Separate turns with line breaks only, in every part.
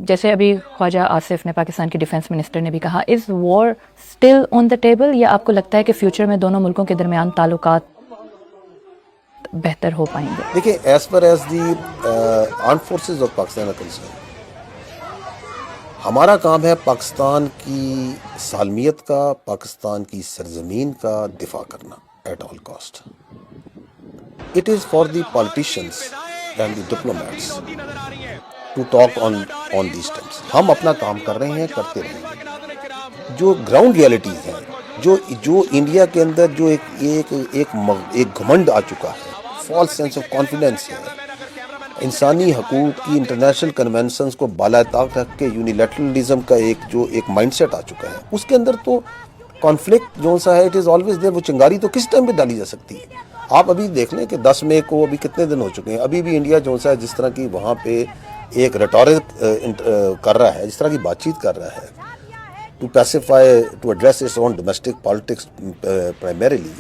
جیسے ابھی خواجہ آصف نے پاکستان کے ڈیفینس منسٹر نے بھی کہا، از وار اسٹل آن دا ٹیبل، یا آپ کو لگتا ہے کہ فیوچر میں دونوں ملکوں کے درمیان تعلقات بہتر ہو پائیں گے؟
دیکھیں، as per as the armed forces of Pakistan are concerned, ہمارا کام ہے پاکستان کی سالمیت کا، پاکستان کی سرزمین کا دفاع کرنا at all cost. It is for the politicians and the diplomats to talk on these terms. ہم اپنا کام کر رہے ہیں، کرتے رہیں گے. جو گراؤنڈ ریئلٹیز ہیں، جو انڈیا کے اندر جو ایک گھمنڈ آ چکا ہے، فالس سینس آف کانفیڈنس ہے، انسانی حقوق کی انٹرنیشنل کنونشنز کو بالا طاق رکھ کے یونیلیٹرلزم کا ایک مائنڈ سیٹ آ چکا ہے، اس کے اندر تو کانفلکٹ جو سا ہے اٹ از آلویز دیر. وہ چنگاری تو کس ٹائم پہ ڈالی جا سکتی ہے؟ آپ ابھی دیکھ لیں کہ 10 مئی کو ابھی کتنے دن ہو چکے ہیں، ابھی بھی انڈیا جو سا ہے جس طرح کی وہاں پہ ایک ریٹورک کر رہا ہے، جس طرح کی بات چیت کر رہا ہے to pacify, to address its own domestic politics primarily,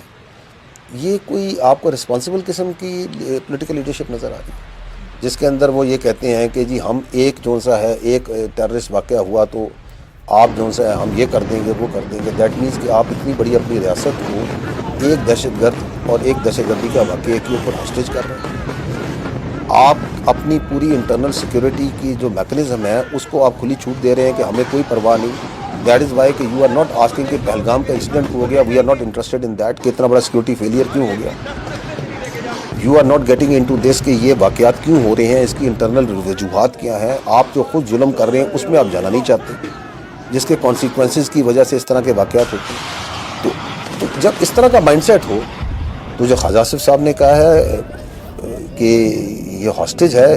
یہ کوئی آپ کو رسپانسبل قسم کی پولیٹیکل لیڈرشپ نظر آ رہی ہے، جس کے اندر وہ یہ کہتے ہیں کہ جی ہم ایک جو سا ہے ایک ٹیررسٹ واقعہ ہوا تو آپ جو سا ہے ہم یہ کر دیں گے، وہ کر دیں گے. دیٹ مینس کہ آپ اتنی بڑی اپنی ریاست کو ایک دہشت گرد اور ایک دہشت گردی کا واقعے کے اوپر ہاسٹیج کر رہے ہیں. آپ اپنی پوری انٹرنل سیکورٹی کی جو میکنزم ہے اس کو آپ کھلی چھوٹ دے رہے ہیں کہ ہمیں کوئی پرواہ نہیں. دیٹ از وائی کہ یو آر ناٹ آسکنگ کہ پہلگام کا انسیڈنٹ ہو گیا، we are not interested in that کہ اتنا بڑا سیکورٹی فیلئر کیوں ہو گیا. You are not getting into this کہ یہ واقعات کیوں ہو رہے ہیں، اس کی انٹرنل وجوہات کیا ہیں. آپ جو خود ظلم کر رہے ہیں اس میں آپ جانا نہیں چاہتے، جس کے کانسیکوینسز کی وجہ سے اس طرح کے واقعات ہوتے ہیں. تو جب اس طرح کا مائنڈ سیٹ ہو تو جو خواجہ آصف صاحب نے کہا ہے کہ یہ ہاسٹیج ہے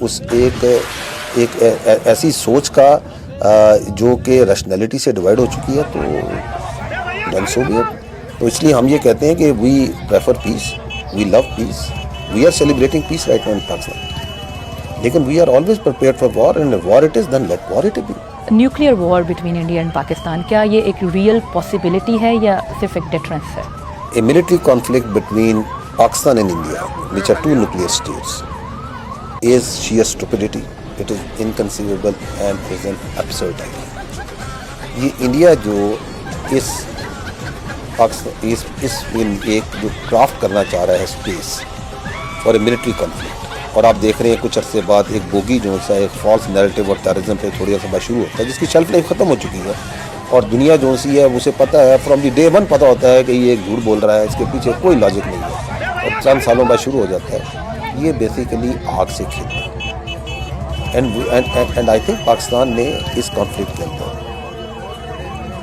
اس ایک ایسی سوچ کا جو کہ ریشنلٹی سے ڈیوائڈ ہو چکی ہے، تو دین سو بی اٹ. تو اس لیے ہم یہ کہتے ہیں کہ we prefer peace, we love peace, we are celebrating peace right now in Pakistan, لیکن we are always prepared for war, and war it is, then let war it be.
Nuclear war between India and Pakistan, کیا یہ ایک real possibility ہے یا صرف ایک deterrence ہے؟
A military conflict between Pakistan and India, which are two nuclear states, is sheer stupidity. It is inconceivable and is an absurd idea. یہ India جو اس ایک جو کرافٹ کرنا چاہ رہا ہے space for a military conflict, اور آپ دیکھ رہے ہیں کچھ عرصے بعد ایک بوگی جو ہے ایک فالس نیریٹو اور ٹیررزم پہ تھوڑی سا شروع ہوتا ہے، جس کی شیلف لائف ختم ہو چکی ہے، اور دنیا جو سی ہے اسے پتہ ہے فرام دی ڈے ون پتہ ہوتا ہے کہ یہ ایک جھوٹ بول رہا ہے، اس کے پیچھے کوئی لاجک نہیں ہے، اور چند سالوں بعد شروع ہو جاتا ہے. یہ بیسیکلی آگ سے کھیلنا ہے. اینڈ آئی تھنک پاکستان نے اس کانفلکٹ کے اندر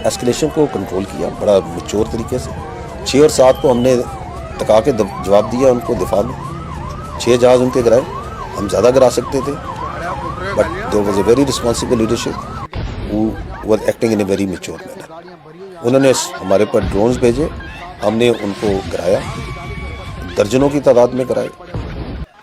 ایسکلیشن کو کنٹرول کیا بڑا میچور طریقے سے. 6 اور 7 کو ہم نے ٹکا کے جواب دیا ان کو دفاع میں. 6 جہاز ان کے گرائے، ہم زیادہ گرا سکتے تھے، but there was a very responsible leadership who was acting in a very mature manner. انہوں نے ہمارے پر ڈرونز بھیجے، ہم نے ان کو گرایا، درجنوں کی تعداد میں کرائے.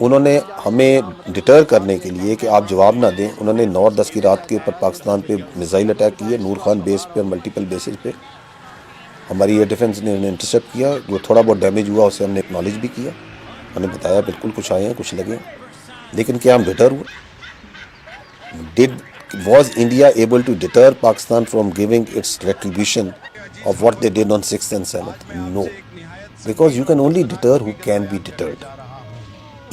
انہوں نے ہمیں ڈٹر کرنے کے لیے کہ آپ جواب نہ دیں، انہوں نے 9 اور 10 کی رات کے اوپر پاکستان پہ میزائل اٹیک کیے، نور خان بیس پہ اور ملٹیپل بیسز پہ. ہماری ایئر ڈیفنس نے انہیں انٹرسیپٹ کیا، جو تھوڑا بہت ڈیمیج ہوا اسے ہم نے اکنالج بھی کیا، ہم نے بتایا بالکل کچھ آئے ہیں کچھ لگے. لیکن کیا ہم ڈٹر ہوئے؟ Was India able to deter Pakistan from giving its retribution of what they did on 6th and 7th? No. Because you can only deter who can be deterred.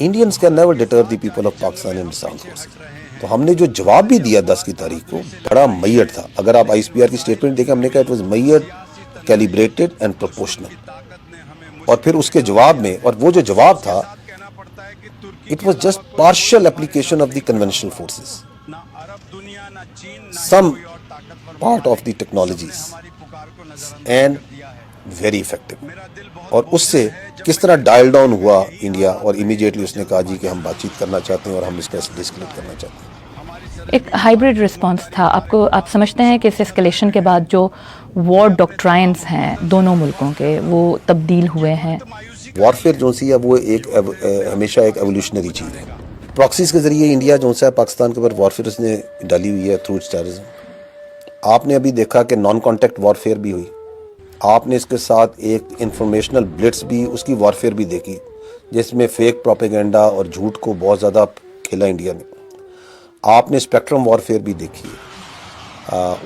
Indians can never deter the people of Pakistan and its armed forces. تو ہم نے جو جواب بھی دیا 10 کی تاریخ کو بڑا میئر تھا. اگر آپ آئی ایس پی آر کی اسٹیٹمنٹ دیکھیں، ہم نے کہا it was measured, calibrated and proportional. اور پھر اس کے جواب میں، اور وہ جو جواب تھا it was just partial application of the conventional forces. Some part of the technologies and very effective. اور اس سے کس طرح ڈائل ڈاؤن ہوا انڈیا، اور امیڈیٹلی اس نے کہا جی کہ ہم بات چیت کرنا چاہتے ہیں اور ہم اس کا ڈسکلیٹ کرنا چاہتے ہیں.
ایک ہائبرڈ رسپانس تھا. آپ سمجھتے ہیں کہ اس اسکلیشن کے بعد جو وار ڈاکٹرائنز ہیں دونوں ملکوں کے وہ تبدیل ہوئے ہیں؟
وارفیئر جو سی ہے وہ ایک ہمیشہ ایک ایولیوشنری چیز ہے. پراکسیز کے ذریعے انڈیا جو ہے پاکستان کے اوپر وارفیئر اس نے ڈالی ہوئی ہے تھرو اٹس ٹیررزم. آپ نے ابھی دیکھا کہ نان کانٹیکٹ وارفیئر بھی ہوئی، آپ نے اس کے ساتھ ایک انفارمیشنل بلٹس بھی، اس کی وارفیئر بھی دیکھی، جس میں فیک پروپیگنڈا اور جھوٹ کو بہت زیادہ کھیلا انڈیا نے. آپ نے اسپیکٹرم وارفیئر بھی دیکھی ہے،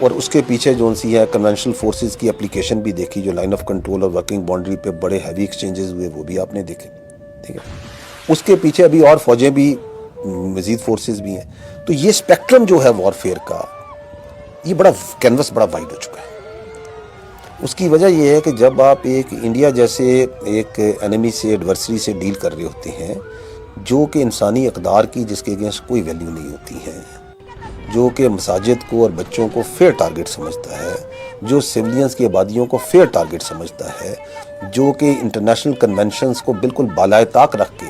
اور اس کے پیچھے جو سی ہے کنونشنل فورسز کی اپلیکیشن بھی دیکھی، جو لائن آف کنٹرول اور ورکنگ باؤنڈری پہ بڑے ہیوی ایکسچینجز ہوئے وہ بھی آپ نے دیکھے، ٹھیک ہے. اس کے پیچھے ابھی اور فوجیں بھی، مزید فورسز بھی ہیں. تو یہ اسپیکٹرم جو ہے وارفیئر کا، یہ بڑا کینوس بڑا وائڈ ہو چکا ہے. اس کی وجہ یہ ہے کہ جب آپ ایک انڈیا جیسے ایک انیمی سے، ایڈورسری سے ڈیل کر رہے ہوتے ہیں، جو کہ انسانی اقدار کی جس کے اگینسٹ کوئی ویلیو نہیں ہوتی ہے، جو کہ مساجد کو اور بچوں کو فیئر ٹارگٹ سمجھتا ہے، جو سویلینز کی آبادیوں کو فیئر ٹارگٹ سمجھتا ہے، جو کہ انٹرنیشنل کنونشنز کو بالکل بالائے طاق رکھ کے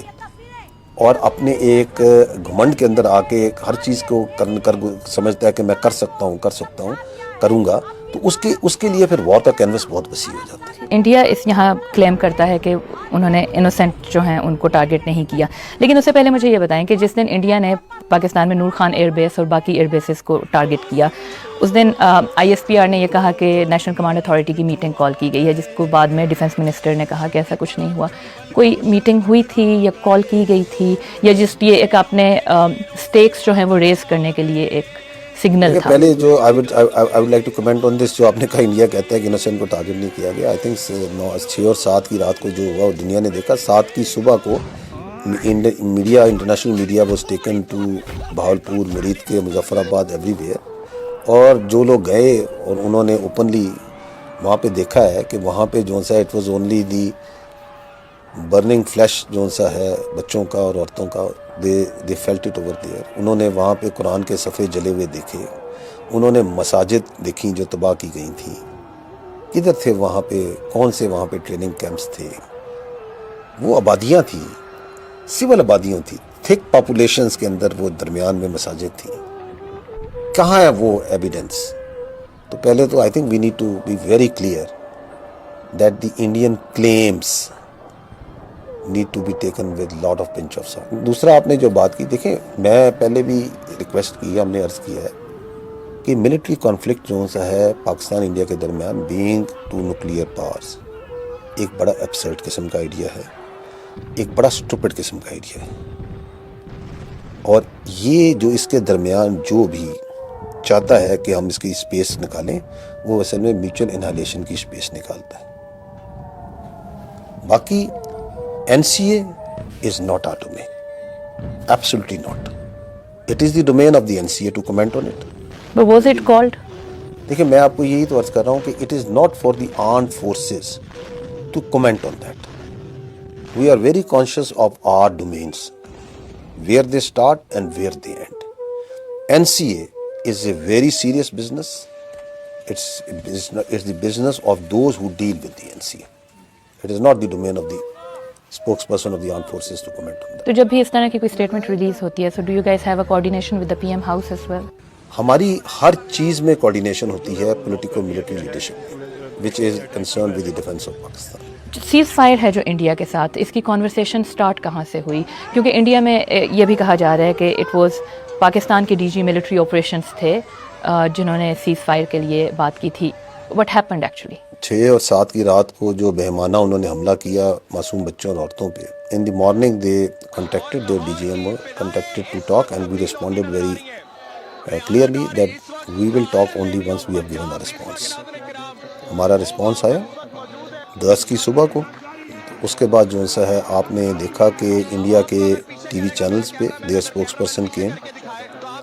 اور اپنے ایک گھمنڈ کے اندر آ کے ہر چیز کو کر سمجھتا ہے کہ میں کر سکتا ہوں کروں گا، تو اس کے لیے پھر وار کا کینوس بہت وسیع ہو جاتا ہے.
انڈیا اس یہاں کلیم کرتا ہے کہ انہوں نے انوسینٹ جو ہیں ان کو ٹارگٹ نہیں کیا، لیکن اس سے پہلے مجھے یہ بتائیں کہ جس دن انڈیا نے پاکستان میں نور خان ایئر بیس اور باقی ایئر بیسز کو ٹارگٹ کیا، اس دن آئی ایس پی آر نے یہ کہا کہ نیشنل کمانڈ اتھارٹی کی میٹنگ کال کی گئی ہے، جس کو بعد میں ڈیفنس منسٹر نے کہا کہ ایسا کچھ نہیں ہوا. کوئی میٹنگ ہوئی تھی یا کال کی گئی تھی، یا جسٹ یہ ایک آپ نے اسٹیکس جو ہیں وہ ریز کرنے کے لیے ایک سگنل تھا؟
پہلے جو I would like to comment on this, جو آپ نے کہا انڈیا کہتا ہے کہ انوسینٹ کو ٹارگٹ نہیں کیا گیا. آئی تھنک 6 اور 7 کی رات کو جو ہوا دنیا نے دیکھا. 7 کی صبح کو media, international media was taken to Bahawalpur, Muridke, Muzaffar آباد، ایوری ویئر. اور جو لوگ گئے اور انہوں نے اوپنلی وہاں پہ دیکھا ہے کہ وہاں پہ جو سا it was only the burning flash جو سا ہے بچوں کا اور عورتوں کا، they felt it over there. انہوں نے وہاں پہ قرآن کے صفحے جلے ہوئے دیکھے، انہوں نے مساجد دیکھیں جو تباہ کی گئی تھیں. کدھر تھے وہاں پہ؟ کون سے وہاں پہ ٹریننگ کیمپس تھے؟ وہ آبادیاں تھیں، سول آبادیاں تھیں، تھک پاپولیشنز کے اندر وہ درمیان میں مساجد تھیں. کہاں ہے وہ ایویڈنس؟ تو پہلے تو I think we need to be very clear that the Indian claims need to be taken with lot of pinch of salt. دوسرا آپ نے جو بات کی، دیکھیں میں پہلے بھی ریکویسٹ کی، ہم نے عرض کیا ہے کہ ملٹری کانفلکٹ جو سا ہے پاکستان انڈیا کے درمیان، بینگ ٹو نیوکلیئر پاورز، ایک بڑا ایبسرڈ قسم کا آئیڈیا ہے، ایک بڑا اسٹوپڈ قسم کا آئیڈیا ہے. اور یہ جو اس کے درمیان جو بھی چاہتا ہے کہ ہم اس کی اسپیس نکالیں، وہ اصل میں میوچل انہالیشن کی اسپیس نکالتا ہے. باقی NCA is not our domain. Absolutely not. It is the domain of the NCA to comment on it.
But was it called?
دیکھیں میں آپ کو یہی تو عرض کر رہا ہوں کہ it is not for the armed forces to comment on that. We are very conscious of our domains, where they start and where they end. NCA is a very serious business. It's the business of those who deal with the NCA. It is not the domain of the spokesperson of the armed forces to comment on that.
تو جب بھی اس طرح کی کوئی statement release ہوتی ہے، so do you guys have a coordination with the PM house as well?
ہماری ہر چیز میں کوارڈینیشن ہوتی ہے political military leadership which is concerned with the defense of Pakistan.
Cease fire ہے جو انڈیا کے ساتھ، اس کی کانورسیشن سٹارٹ کہاں سے ہوئی؟ کیونکہ انڈیا میں یہ بھی کہا جا رہا ہے کہ اٹ واز پاکستان کے DG ملٹری آپریشنس تھے جنہوں نے سیز فائر کے لیے بات کی تھی. What happened actually?
6 اور 7 کی رات کو جو بہیمانہ انہوں نے حملہ کیا معصوم بچوں اور عورتوں پہ، in the morning they contacted their DGM contacted to talk and we responded very clearly that we will talk only once we have given a response. ہمارا رسپانس آیا 10 کی صبح کو. اس کے بعد جو سا ہے آپ نے دیکھا کہ انڈیا کے TV چینلز پہ their spokesperson came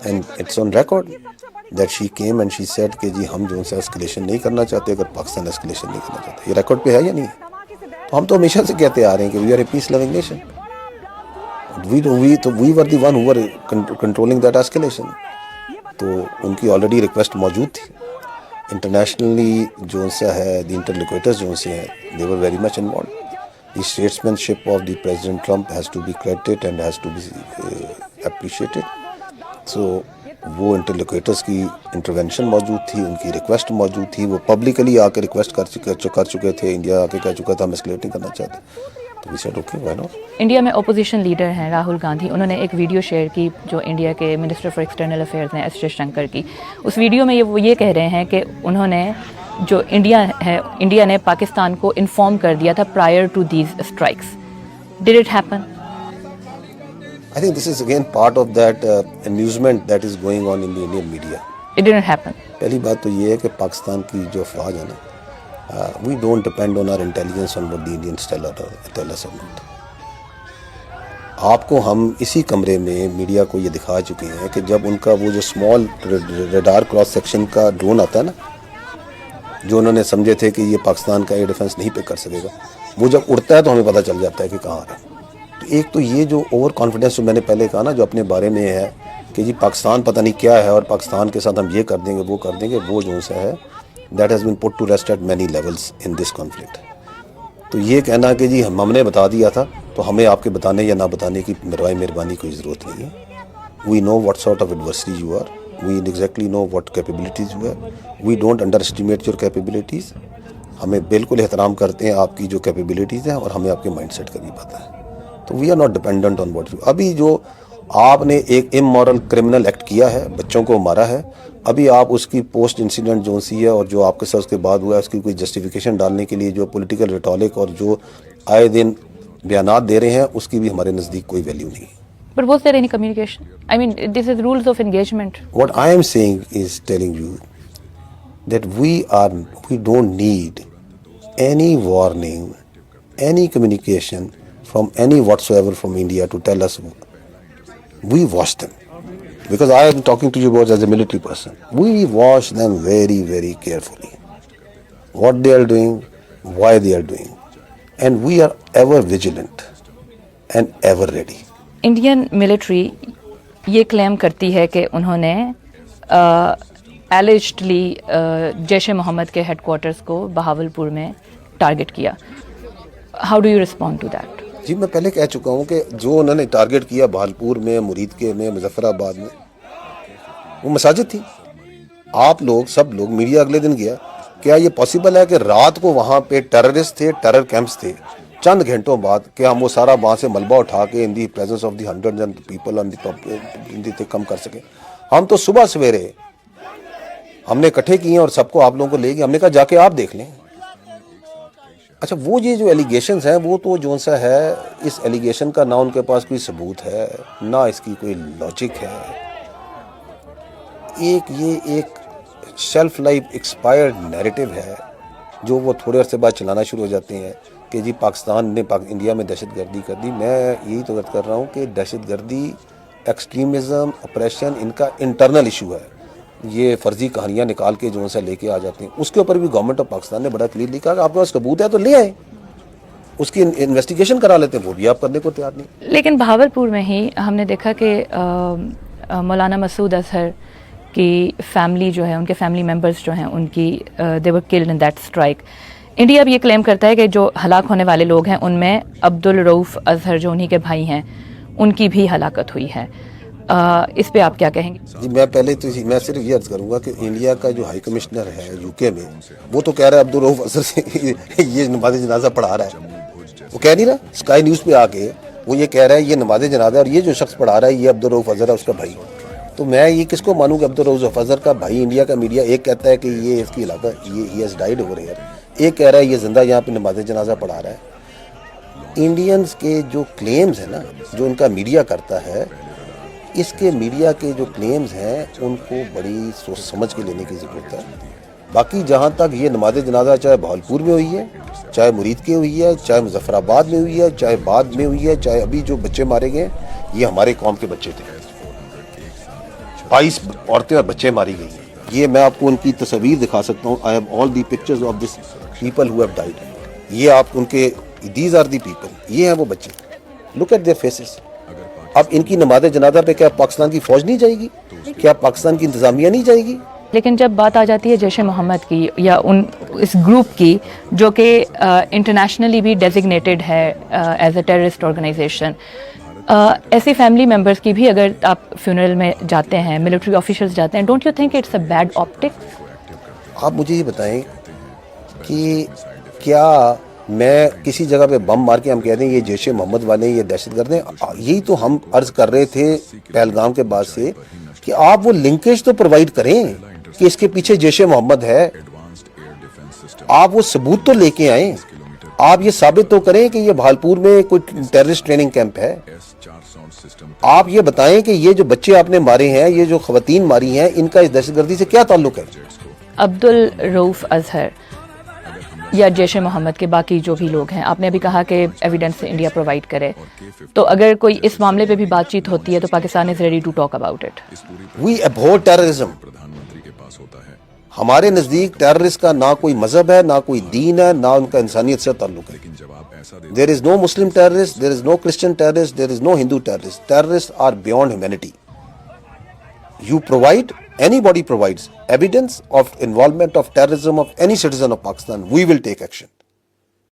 and it's on record that she came and she said کہ جی ہم جو ہے اسکلیشن نہیں کرنا چاہتے، اگر پاکستان اسکلیشن نہیں کرنا چاہتے. یہ ریکارڈ پہ ہے یا نہیں ہے؟ تو ہم تو ہمیشہ سے کہتے آ رہے ہیں کہ we are a peace loving nation. We were the one who were controlling that escalation. تو ان کی آلریڈی ریکویسٹ موجود تھی. انٹرنیشنلی جو سا ہے دی انٹرلوکیٹرز جو سے ہیں they were very much involved. The statesmanship of the president Trump has to be credited and has to be appreciated. So وہ انٹرلوکیٹرز کی انٹروینشن موجود تھی، ان کی ریکویسٹ موجود تھی. وہ پبلکلی آ کے ریکویسٹ کر چکے تھے. انڈیا آ کے کہہ چکا تھا ہم اسکلیٹ نہیں کرنا چاہتے. تو we said okay why not.
India میں اپوزیشن لیڈر ہیں راہل گاندھی، انہوں نے ایک ویڈیو شیئر کی جو انڈیا کے منسٹر فار ایکسٹرنل افیئرز ہیں ایس جے شنکر کی. اس ویڈیو میں وہ یہ کہہ رہے ہیں کہ انہوں نے جو انڈیا نے پاکستان کو انفارم کر دیا تھا prior to these strikes. Did it happen?
I think this is again part of that amusement that is going on in the Indian media.
It didn't happen.
پہلی بات تو یہ ہے کہ پاکستان کی جو افواج ہے نا, we don't depend on our intelligence on what the Indians tell us or not. آپ کو ہم اسی کمرے میں میڈیا کو یہ دکھا چکے ہیں کہ جب ان کا وہ جو اسمال ریڈار کراس سیکشن کا ڈرون آتا ہے نا, جو انہوں نے سمجھے تھے کہ یہ پاکستان کا ایئر ڈیفنس نہیں پک کر سکے گا, وہ جب اڑتا ہے تو ہمیں پتہ چل جاتا ہے کہ کہاں آ رہا ہے. تو ایک تو یہ جو اوور کانفیڈنس جو میں نے پہلے کہا نا, جو اپنے بارے میں ہے کہ جی پاکستان پتہ نہیں کیا ہے اور پاکستان کے ساتھ ہم یہ کر دیں گے وہ کر دیں گے, وہ جو سا ہے that has been put to rest at many levels in this conflict. تو یہ کہنا کہ جی ہم نے بتا دیا تھا تو ہمیں آپ کے بتانے یا نہ بتانے کی برائے مہربانی کوئی ضرورت نہیں ہے. We know what sort of adversity you are, we exactly know what capabilities you have, we don't underestimate your capabilities. ہمیں بالکل احترام کرتے ہیں آپ کی جو کیپیبلٹیز ہیں اور ہمیں آپ کے مائنڈ سیٹ کا بھی پتہ ہے. تو we are not dependent on what you. ابھی جو آپ نے ایک امورل کرمنل ایکٹ کیا ہے, بچوں کو مارا ہے, ابھی آپ اس کی پوسٹ انسیڈنٹ جو سی ہے اور جو آپ کے ساتھ اس کے بعد ہوا ہے اس کی کوئی جسٹیفیکیشن ڈالنے کے لیے جو پولیٹیکل ریٹولک اور جو آئے دن بیانات دے رہے ہیں اس کی بھی ہمارے نزدیک کوئی ویلیو نہیں ہے.
But was there any communication? I mean, this is rules of engagement.
What I am saying is telling you that we don't need any warning, any communication from any whatsoever from India to tell us. We watch them. Because I am talking to you about as a military person. We watch them very, very carefully. What they are doing, why they are doing. And we are ever vigilant and ever ready.
Indian military یہ کلیم کرتی ہے کہ انہوں نے allegedly Jaish محمد کے head quarters کو بہاولپور میں target کیا. How do you respond to that?
جی میں پہلے کہہ چکا ہوں کہ جو انہوں نے ٹارگٹ کیا بہاولپور میں, مرید کے میں, مظفر آباد میں, وہ مساجد تھی. آپ لوگ سب لوگ میڈیا اگلے دن گیا, کیا یہ پاسبل ہے کہ رات کو وہاں پہ ٹیررسٹ تھے, ٹیرر کیمپس تھے, چند گھنٹوں بعد کہ ہم وہ سارا وہاں سے ملبہ اٹھا کے in the presence of the hundred and people come کر سکے؟ ہم تو صبح سویرے ہم نے اکٹھے کیے اور سب کو آپ لوگوں کو لے گئے, ہم نے کہا جا کے آپ دیکھ لیں. اچھا وہ یہ جو ایلیگیشنز ہیں وہ تو جو سا ہے, اس ایلیگیشن کا نہ ان کے پاس کوئی ثبوت ہے نہ اس کی کوئی لاجک ہے. ایک شیلف لائف ایکسپائرڈ نیریٹو ہے جو وہ تھوڑے عرصے بعد چلانا شروع ہو جاتے ہیں کہ جی پاکستان نے انڈیا میں دہشت گردی کر دی. میں یہی تو کر رہا ہوں کہ دہشت گردی, ایکسٹریمزم, اپریشن ان کا انٹرنل ایشو ہے. یہ فرضی کہانیاں نکال کے جو سا لے کے آ جاتے ہیں. اس کے اوپر بھی گورنمنٹ آف پاکستان نے بڑا کلیئرلی کہا کہ آپ کے پاس ثبوت ہے تو لے آئیں, اس کی انویسٹیگیشن کرا لیتے ہیں, وہ بھی آپ کرنے کو تیار نہیں.
لیکن بہاولپور میں ہی ہم نے دیکھا کہ مولانا مسعود اظہر کی فیملی جو ہے, ان کے فیملی ممبرز جو ہیں ان کی they were killed in that strike. India اب یہ کلیم کرتا ہے کہ جو ہلاک ہونے والے لوگ ہیں ان میں عبدالرؤف اظہر جو انہی کے بھائی ہیں ان کی بھی ہلاکت ہوئی ہے. اس پہ آپ کیا کہیں گے؟
جی میں پہلے تو میں صرف یہ عرض کروں گا کہ انڈیا کا جو ہائی کمشنر ہے یو کے میں, وہ تو کہہ رہا ہے عبدالرؤف اظہر سے یہ نماز جنازہ پڑھا رہا ہے. وہ کہہ نہیں رہا اسکائی نیوز پہ آ کے وہ یہ کہہ رہا ہے یہ نماز جنازہ اور یہ جو شخص پڑھا رہا ہے یہ عبدالرؤف اظہر ہے اس کا بھائی. تو میں یہ کس کو مانوں کہ عبدالرؤف اظہر کا بھائی؟ انڈیا کا میڈیا ایک کہتا ہے کہ یہ اس کی علاقہ یہ ہیز ڈائیڈ اوور ہیئر, ایک کہہ رہا ہے یہ زندہ یہاں پہ نماز جنازہ پڑھا رہا ہے. انڈینز کے جو کلیمز ہیں نا, جو ان کا میڈیا کرتا ہے, اس کے میڈیا کے جو کلیمز ہیں ان کو بڑی سوچ سمجھ کے لینے کی ضرورت ہے. باقی جہاں تک یہ نماز جنازہ چاہے بہاولپور میں ہوئی ہے, چاہے مرید کے ہوئی ہے, چاہے مظفر آباد میں ہوئی ہے, چاہے بعد میں ہوئی ہے, چاہے ابھی جو بچے مارے گئے یہ ہمارے قوم کے بچے تھے. 22 عورتیں اور بچے ماری گئی ہیں. یہ میں آپ کو ان کی تصاویر دکھا سکتا ہوں. I have all the pictures of this people who have died. یہ آپ ان کے دیز آر دی پیپل, یہ ہیں وہ بچے. Look at their faces. اب ان کی نماز جنازہ پہ کیا پاکستان کی فوج نہیں جائے گی؟ کیا پاکستان کی انتظامیہ نہیں جائے گی؟
لیکن جب بات آ جاتی ہے جیش محمد کی یا اس گروپ کی جو کہ انٹرنیشنلی بھی ڈیزگنیٹڈ ہے ایز اے ٹیررسٹ آرگنائزیشن, ایسی فیملی ممبرس کی بھی اگر آپ فیونرل میں جاتے ہیں, ملٹری آفیشلز جاتے ہیں, don't you think it's a bad optic?
آپ مجھے یہ بتائیں کہ کیا میں کسی جگہ پہ بم مار کے ہم کہہ دیں یہ جیش محمد والے ہیں, یہ دہشت گرد ہیں؟ یہی تو ہم عرض کر رہے تھے پہلگام کے بعد سے کہ آپ وہ لنکیج تو پرووائڈ کریں کہ اس کے پیچھے جیش محمد ہے. آپ وہ ثبوت تو لے کے آئیں. آپ یہ ثابت تو کریں کہ یہ بھالپور میں کوئی ٹیررسٹ ٹریننگ کیمپ ہے. آپ یہ بتائیں کہ یہ جو بچے آپ نے مارے ہیں, یہ جو خواتین ماری ہیں, ان کا اس دہشت گردی سے کیا تعلق ہے؟
عبدالرؤف اظہر یا جیش محمد کے باقی جو بھی لوگ ہیں, آپ نے ابھی کہا کہ ایویڈنس انڈیا پرووائڈ کرے, تو اگر کوئی اس معاملے پہ بھی بات چیت ہوتی ہے تو Pakistan is ready to talk about it.
We abhor terrorism. ہمارے نزدیک ٹیررسٹ کا نہ کوئی مذہب ہے, نہ کوئی دین ہے, نہ ان کا انسانیت سے تعلق ہے. There is no Muslim terrorist, there is no Christian terrorist, there is no Hindu terrorist. Terrorist are beyond humanity. You provide, anybody provides evidence of involvement of terrorism of any citizen of Pakistan, we will take action.